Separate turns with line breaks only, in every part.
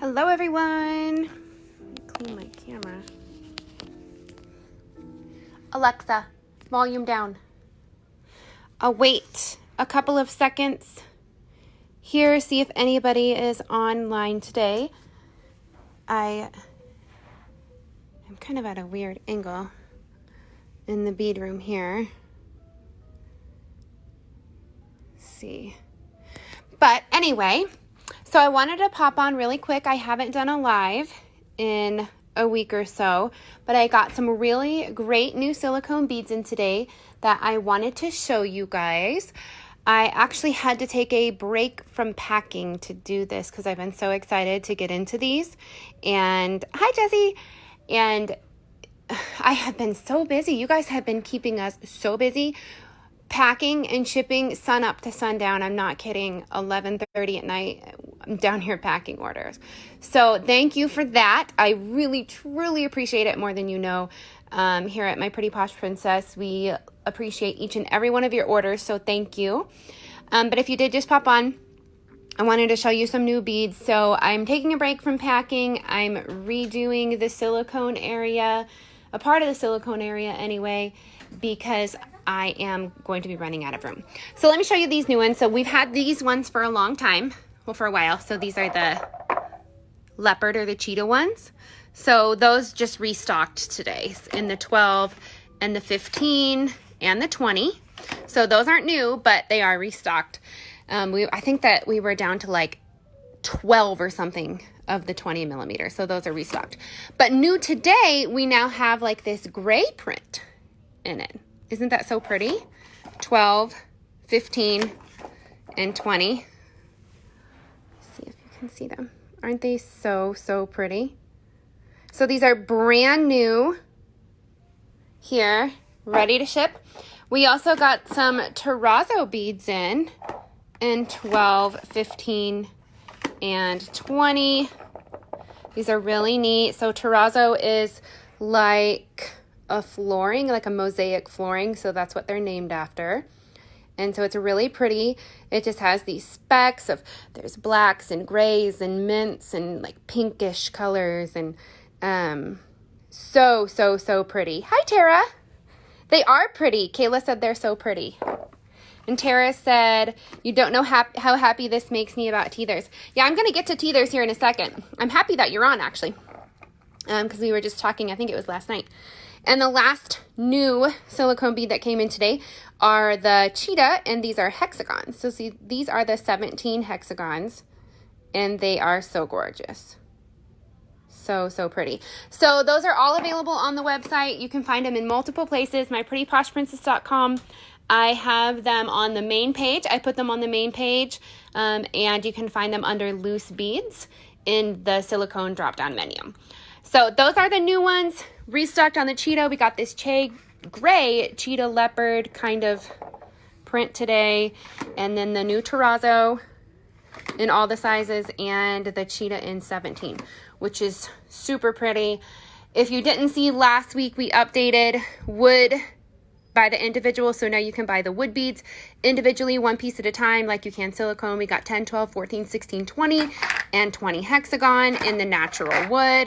Hello everyone. Clean my camera. Alexa, volume down. I'll wait a couple of seconds here, see if anybody is online today. I'm kind of at a weird angle in the bead room here. Let's see. But anyway, so I wanted to pop on really quick. I haven't done a live in a week or so, but I got some really great new silicone beads in today that I wanted to show you guys. I actually had to take a break from packing to do this because I've been so excited to get into these. And hi, Jessie. And I have been so busy. You guys have been keeping us so busy. Packing and shipping sun up to sundown. I'm not kidding. 11:30 at night, I'm down here packing orders. So thank you for that. I really, truly appreciate it more than you know. Here at My Pretty Posh Princess, we appreciate each and every one of your orders. So thank you. But if you did just pop on, I wanted to show you some new beads. So I'm taking a break from packing. I'm redoing the silicone area, a part of the silicone area anyway, because I am going to be running out of room. So let me show you these new ones. So we've had these ones for a long time, well, for a while. So these are the leopard or the cheetah ones. So those just restocked today in the 12 and the 15 and the 20. So those aren't new, but they are restocked. I think that we were down to like 12 or something of the 20 millimeter. So those are restocked. But new today, we now have like this gray print in it. Isn't that so pretty? 12, 15, and 20. Let's see if you can see them. Aren't they so, so pretty? So these are brand new here, ready to ship. We also got some terrazzo beads in 12, 15, and 20. These are really neat. So terrazzo is like a flooring, like a mosaic flooring, so that's what they're named after. And so it's really pretty. It just has these specks of, there's blacks and grays and mints and like pinkish colors, and so, so, so pretty. Hi, Tara. They are pretty. Kayla said they're so pretty. And Tara said, you don't know how happy this makes me about teethers. Yeah, I'm going to get to teethers here in a second. I'm happy that you're on, actually, because we were just talking, I think it was last night. And the last new silicone bead that came in today are the cheetah, and these are hexagons. So see, these are the 17 hexagons, and they are so gorgeous. So, so pretty. So those are all available on the website. You can find them in multiple places, myprettyposhprincess.com. I have them on the main page. I put them on the main page, and you can find them under loose beads in the silicone drop-down menu. So those are the new ones, restocked on the cheetah. We got this gray cheetah leopard kind of print today, and then the new terrazzo in all the sizes, and the cheetah in 17, which is super pretty. If you didn't see last week, we updated wood by the individual, so now you can buy the wood beads individually, one piece at a time, like you can silicone. We got 10, 12, 14, 16, 20, and 20 hexagon in the natural wood.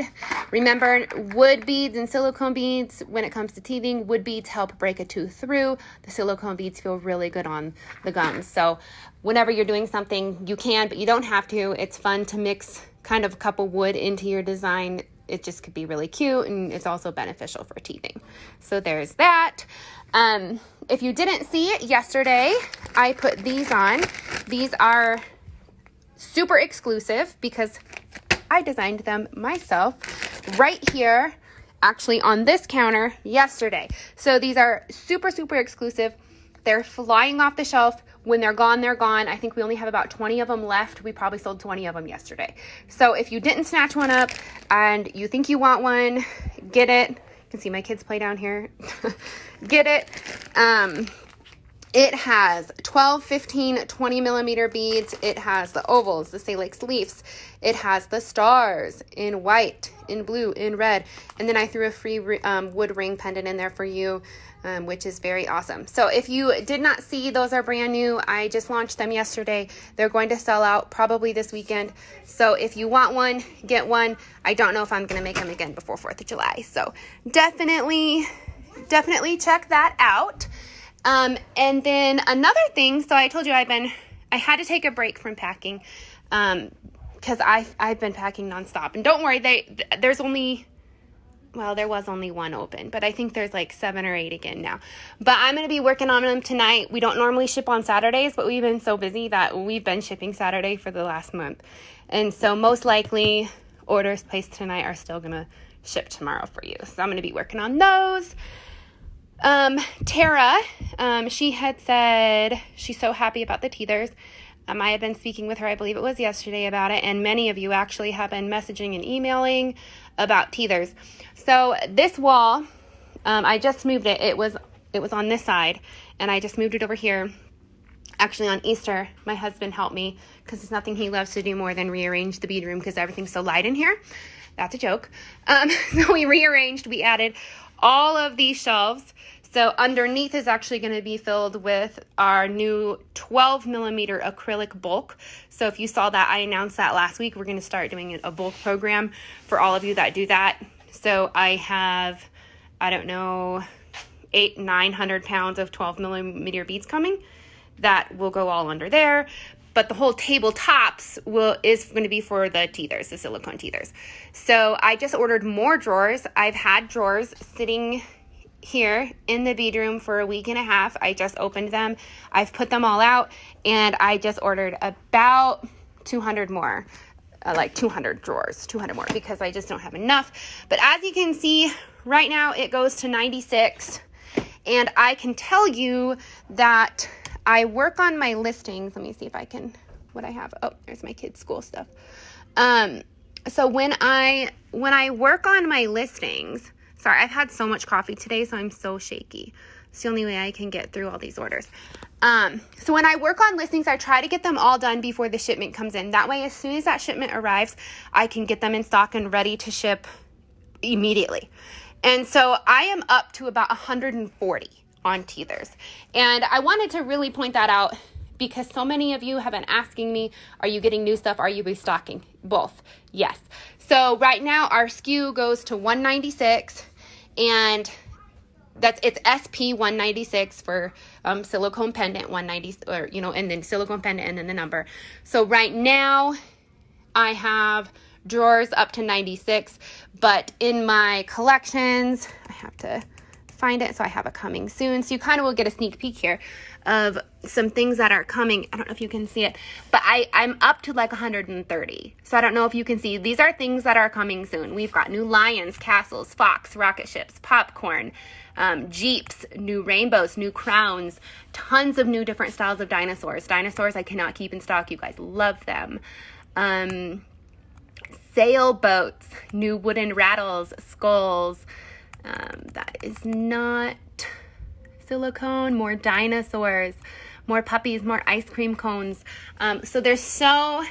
Remember, wood beads and silicone beads, when it comes to teething, wood beads help break a tooth through. The silicone beads feel really good on the gums. So whenever you're doing something, you can, but you don't have to. It's fun to mix kind of a couple wood into your design. It just could be really cute, and it's also beneficial for teething. So there's that. If you didn't see it yesterday, I put these on. These are super exclusive because I designed them myself right here, actually on this counter yesterday. So these are super, super exclusive. They're flying off the shelf. When they're gone, they're gone. I think we only have about 20 of them left. We probably sold 20 of them yesterday. So if you didn't snatch one up and you think you want one, get it. You can see my kids play down here. Get it. It has 12, 15, 20 millimeter beads. It has the ovals, the salix leaves. It has the stars in white, in blue, in red. And then I threw a free wood ring pendant in there for you. which is very awesome. So if you did not see, those are brand new. I just launched them yesterday. They're going to sell out probably this weekend. So if you want one, get one. I don't know if I'm going to make them again before 4th of July. So definitely check that out. And then another thing, so I told you I had to take a break from packing because I've been packing nonstop. And don't worry, there was only one open, but I think there's like 7 or 8 again now. But I'm going to be working on them tonight. We don't normally ship on Saturdays, but we've been so busy that we've been shipping Saturday for the last month. And so most likely orders placed tonight are still going to ship tomorrow for you. So I'm going to be working on those. Tara, she had said she's so happy about the teethers. I had been speaking with her, I believe it was yesterday, about it, and many of you actually have been messaging and emailing about teethers. So this wall, I just moved it. It was on this side, and I just moved it over here. Actually, on Easter, my husband helped me because there's nothing he loves to do more than rearrange the bead room because everything's so light in here. That's a joke. So we rearranged. We added all of these shelves. So underneath is actually going to be filled with our new 12 millimeter acrylic bulk. So if you saw that, I announced that last week. We're going to start doing a bulk program for all of you that do that. So I have, 900 pounds of 12 millimeter beads coming. That will go all under there. But the whole tabletops is going to be for the teethers, the silicone teethers. So I just ordered more drawers. I've had drawers sitting here in the bead room for a week and a half. I just opened them. I've put them all out, and I just ordered about 200 more, like 200 drawers, 200 more, because I just don't have enough. But as you can see, right now it goes to 96, and I can tell you that I work on my listings. Let me see if I can, what I have. Oh, there's my kids' school stuff. So when I work on my listings, sorry, I've had so much coffee today, so I'm so shaky. It's the only way I can get through all these orders. So when I work on listings, I try to get them all done before the shipment comes in. That way, as soon as that shipment arrives, I can get them in stock and ready to ship immediately. And so I am up to about 140 on teethers. And I wanted to really point that out because so many of you have been asking me, are you getting new stuff? Are you restocking? Both. Yes. So right now our SKU goes to 196, and it's SP 196 for silicone pendant 190, or and then silicone pendant and then the number. So right now I have drawers up to 96, but in my collections, I have to find it, so I have a coming soon. So you kind of will get a sneak peek here of some things that are coming. I don't know if you can see it, but I'm up to like 130. So I don't know if you can see. These are things that are coming soon. We've got new lions, castles, fox, rocket ships, popcorn, jeeps, new rainbows, new crowns, tons of new different styles of dinosaurs. Dinosaurs I cannot keep in stock. You guys love them. Sailboats, new wooden rattles, skulls. That is not silicone, more dinosaurs, more puppies, more ice cream cones. So there's so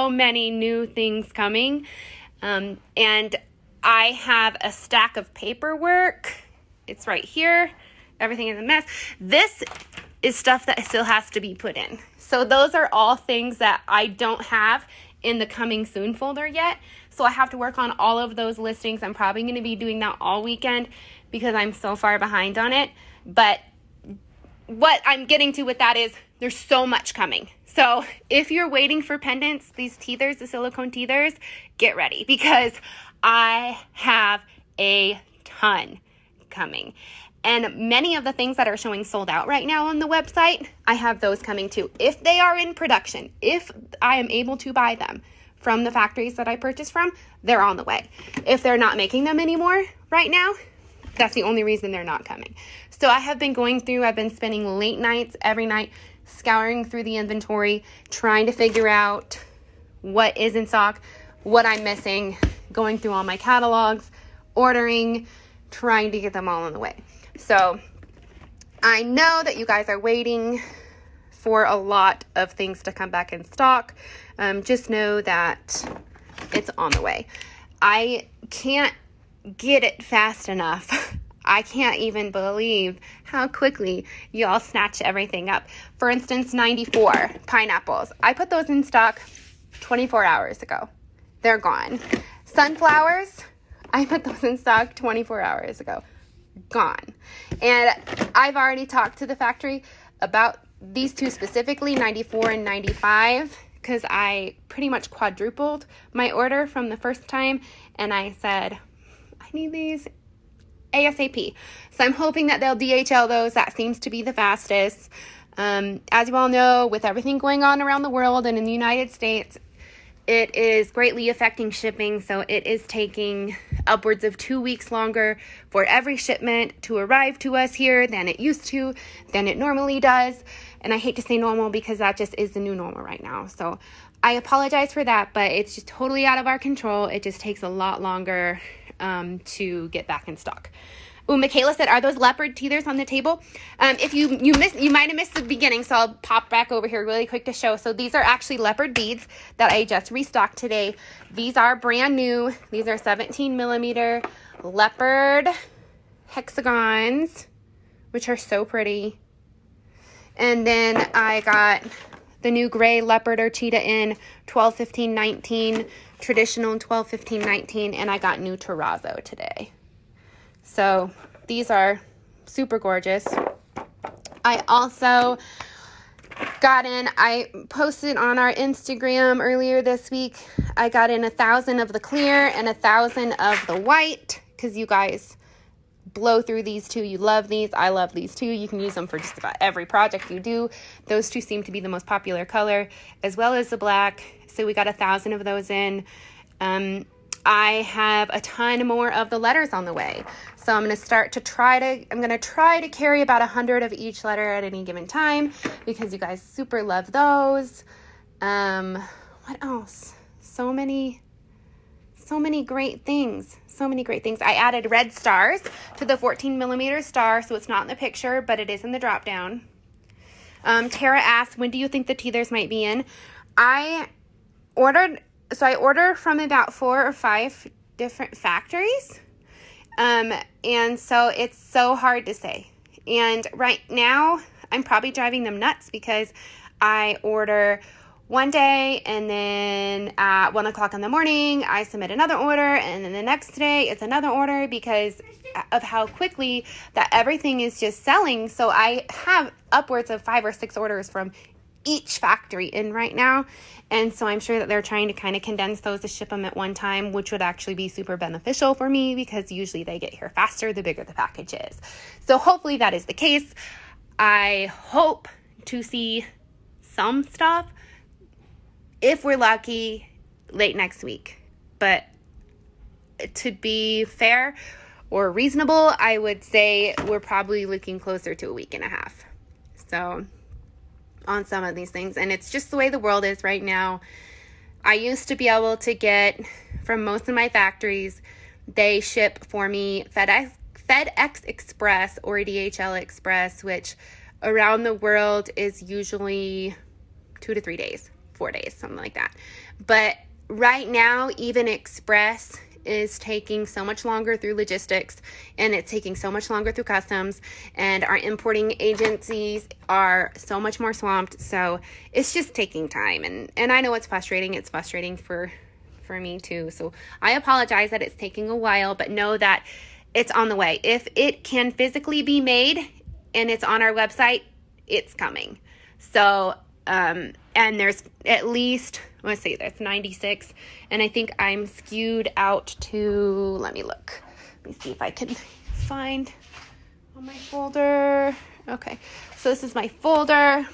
many new things coming. And I have a stack of paperwork. It's right here. Everything is a mess. This is stuff that still has to be put in. So those are all things that I don't have in the coming soon folder yet. So I have to work on all of those listings. I'm probably going to be doing that all weekend because I'm so far behind on it. But what I'm getting to with that is there's so much coming. So if you're waiting for pendants, these teethers, the silicone teethers, get ready because I have a ton coming. And many of the things that are showing sold out right now on the website, I have those coming too. If they are in production, if I am able to buy them from the factories that I purchased from, they're on the way. If they're not making them anymore right now, that's the only reason they're not coming. So I have been going through, I've been spending late nights every night scouring through the inventory, trying to figure out what is in stock, what I'm missing, going through all my catalogs, ordering, trying to get them all on the way. So I know that you guys are waiting for a lot of things to come back in stock. Just know that it's on the way. I can't get it fast enough. I can't even believe how quickly y'all snatch everything up. For instance, 94 pineapples. I put those in stock 24 hours ago. They're gone. Sunflowers, I put those in stock 24 hours ago. Gone. And I've already talked to the factory about these two specifically, 94 and 95, because I pretty much quadrupled my order from the first time. And I said, I need these ASAP. So I'm hoping that they'll DHL those. That seems to be the fastest. As you all know, with everything going on around the world and in the United States, it is greatly affecting shipping. So it is taking upwards of 2 weeks longer for every shipment to arrive to us here than it used to, than it normally does. And I hate to say normal because that just is the new normal right now. So I apologize for that, but it's just totally out of our control. It just takes a lot longer to get back in stock. Oh, Michaela said, are those leopard teethers on the table? If you might have missed the beginning, so I'll pop back over here really quick to show. So these are actually leopard beads that I just restocked today. These are brand new. These are 17 millimeter leopard hexagons, which are so pretty. And then I got the new gray leopard or cheetah in 12, 15, 19, traditional 12, 15, 19, and I got new terrazzo today. So these are super gorgeous. I also got in, I posted on our Instagram earlier this week, I got in 1,000 of the clear and 1,000 of the white, because you guys blow through these two. You love these. I love these too. You can use them for just about every project you do. Those two seem to be the most popular color, as well as the black. So we got 1,000 of those in. I have a ton more of the letters on the way. So I'm going to try to carry about 100 of each letter at any given time because you guys super love those. What else? So many great things. So many great things. I added red stars to the 14 millimeter star, so it's not in the picture, but it is in the drop down. Tara asked, when do you think the teethers might be in? I ordered from about 4 or 5 different factories. And so it's so hard to say. And right now I'm probably driving them nuts because I order one day and then at 1 o'clock in the morning, I submit another order. And then the next day it's another order because of how quickly that everything is just selling. So I have upwards of 5 or 6 orders from each factory in right now. And so I'm sure that they're trying to kind of condense those to ship them at one time, which would actually be super beneficial for me because usually they get here faster the bigger the package is. So hopefully that is the case. I hope to see some stuff, if we're lucky, late next week. But to be fair or reasonable, I would say we're probably looking closer to a week and a half. So on some of these things, and it's just the way the world is right now. I used to be able to get from most of my factories, they ship for me FedEx Express or DHL Express, which around the world is usually 2 to 3 days, 4 days, something like that. But right now, even Express is taking so much longer through logistics, and it's taking so much longer through customs, and our importing agencies are so much more swamped. So it's just taking time, and I know it's frustrating. It's frustrating for me too. So I apologize that it's taking a while, but know that it's on the way. If it can physically be made and it's on our website, it's coming. So and there's at least, let's see, that's 96. And I think I'm skewed out to, let me look. Let me see if I can find on my folder. Okay, so this is my folder.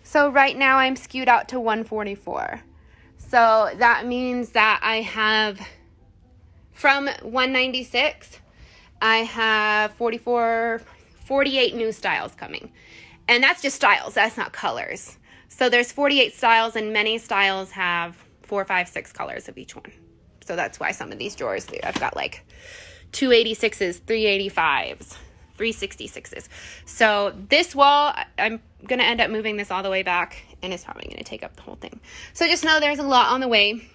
So right now I'm skewed out to 144. So that means that I have, from 196, I have 48 new styles coming. And that's just styles, that's not colors. So there's 48 styles, and many styles have 4, 5, 6 colors of each one. So that's why some of these drawers, I've got like 286s, 385s, 366s. So this wall, I'm going to end up moving this all the way back, and it's probably going to take up the whole thing. So just know there's a lot on the way,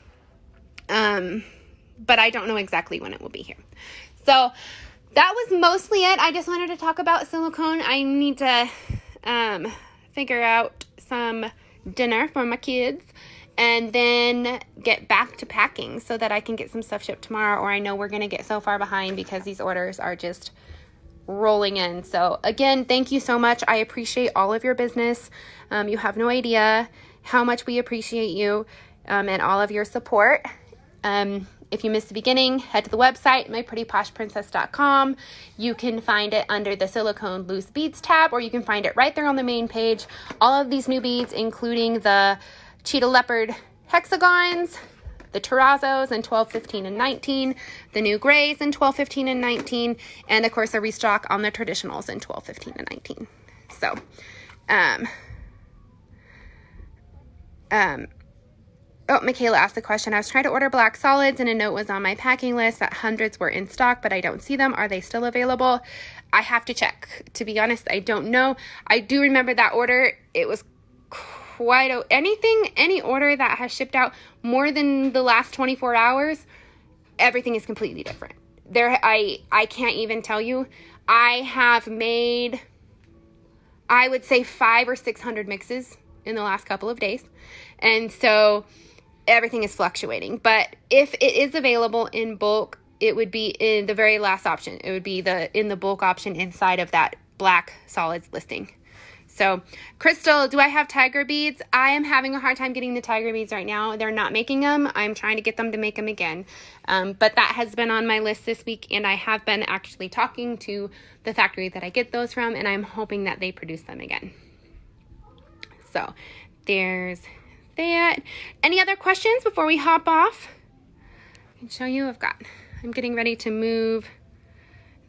but I don't know exactly when it will be here. So that was mostly it. I just wanted to talk about silicone. I need to figure out some dinner for my kids and then get back to packing so that I can get some stuff shipped tomorrow, or I know we're going to get so far behind because these orders are just rolling in. So again, thank you so much. I appreciate all of your business. You have no idea how much we appreciate you and all of your support. If you missed the beginning, head to the website, myprettyposhprincess.com. You can find it under the silicone loose beads tab, or you can find it right there on the main page. All of these new beads, including the cheetah leopard hexagons, the terrazos in 12, 15, and 19, the new grays in 12, 15, and 19, and of course a restock on the traditionals in 12, 15, and 19. So, oh, Michaela asked the question. I was trying to order black solids and a note was on my packing list that hundreds were in stock, but I don't see them. Are they still available? I have to check. To be honest, I don't know. I do remember that order. It was quite any order that has shipped out more than the last 24 hours, everything is completely different. I can't even tell you. I have made, I would say 500 or 600 mixes in the last couple of days. And so everything is fluctuating. But if it is available in bulk, it would be in the very last option. It would be in the bulk option inside of that black solids listing. So, Crystal, do I have tiger beads? I am having a hard time getting the tiger beads right now. They're not making them. I'm trying to get them to make them again. But that has been on my list this week, and I have been actually talking to the factory that I get those from, and I'm hoping that they produce them again. So, there's that. Any other questions before we hop off? I can show you. I'm getting ready to move.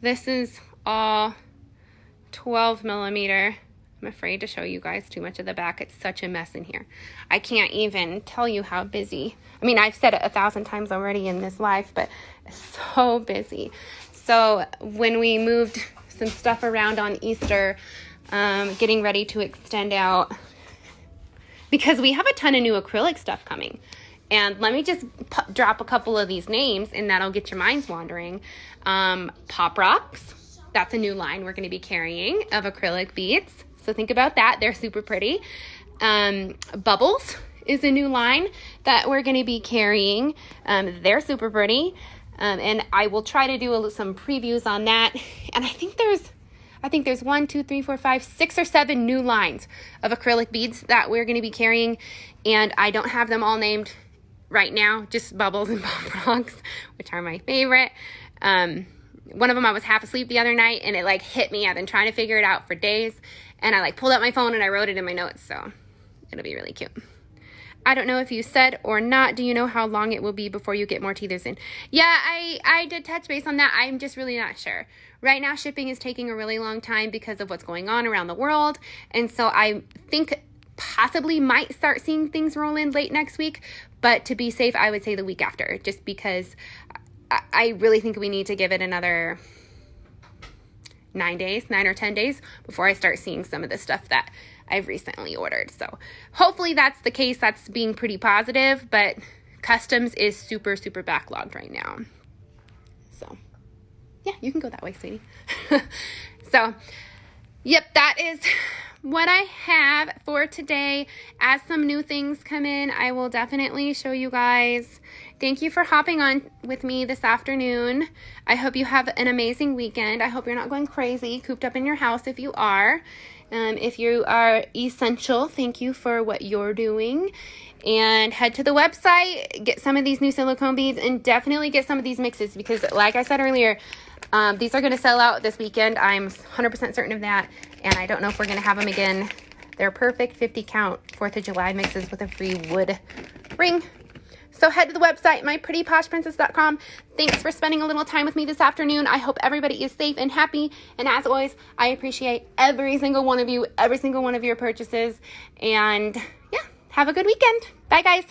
This is all 12 millimeter. I'm afraid to show you guys too much of the back. It's such a mess in here. I can't even tell you how busy. I mean, I've said it 1,000 times already in this live, but it's so busy. So when we moved some stuff around on Easter, getting ready to extend out, because we have a ton of new acrylic stuff coming. And let me just drop a couple of these names, and that'll get your minds wandering. Pop Rocks. That's a new line we're going to be carrying of acrylic beads. So think about that. They're super pretty. Bubbles is a new line that we're going to be carrying. They're super pretty. And I will try to do some previews on that. And I think there's 1, 2, 3, 4, 5, 6 or 7 new lines of acrylic beads that we're going to be carrying. And I don't have them all named right now, just Bubbles and Pop Rocks, which are my favorite. One of them I was half asleep the other night, and it hit me. I've been trying to figure it out for days, and I pulled out my phone and I wrote it in my notes, so it'll be really cute. I don't know if you said or not. Do you know how long it will be before you get more teethers in? Yeah, I did touch base on that. I'm just really not sure. Right now, shipping is taking a really long time because of what's going on around the world, and so I think possibly might start seeing things roll in late next week, but to be safe, I would say the week after, just because I really think we need to give it another 9 or 10 days before I start seeing some of the stuff that I've recently ordered. So hopefully that's the case. That's being pretty positive, but customs is super, super backlogged right now. So yeah, you can go that way, sweetie. So yep, that is what I have for today. As some new things come in, I will definitely show you guys. Thank you for hopping on with me this afternoon. I hope you have an amazing weekend. I hope you're not going crazy, cooped up in your house if you are. If you are essential, thank you for what you're doing. And head to the website, get some of these new silicone beads, and definitely get some of these mixes because, like I said earlier, these are going to sell out this weekend. I'm 100% certain of that, and I don't know if we're going to have them again. They're perfect 50 count 4th of July mixes with a free wood ring. So head to the website, myprettyposhprincess.com. Thanks for spending a little time with me this afternoon. I hope everybody is safe and happy. And as always, I appreciate every single one of you, every single one of your purchases. And yeah, have a good weekend. Bye, guys.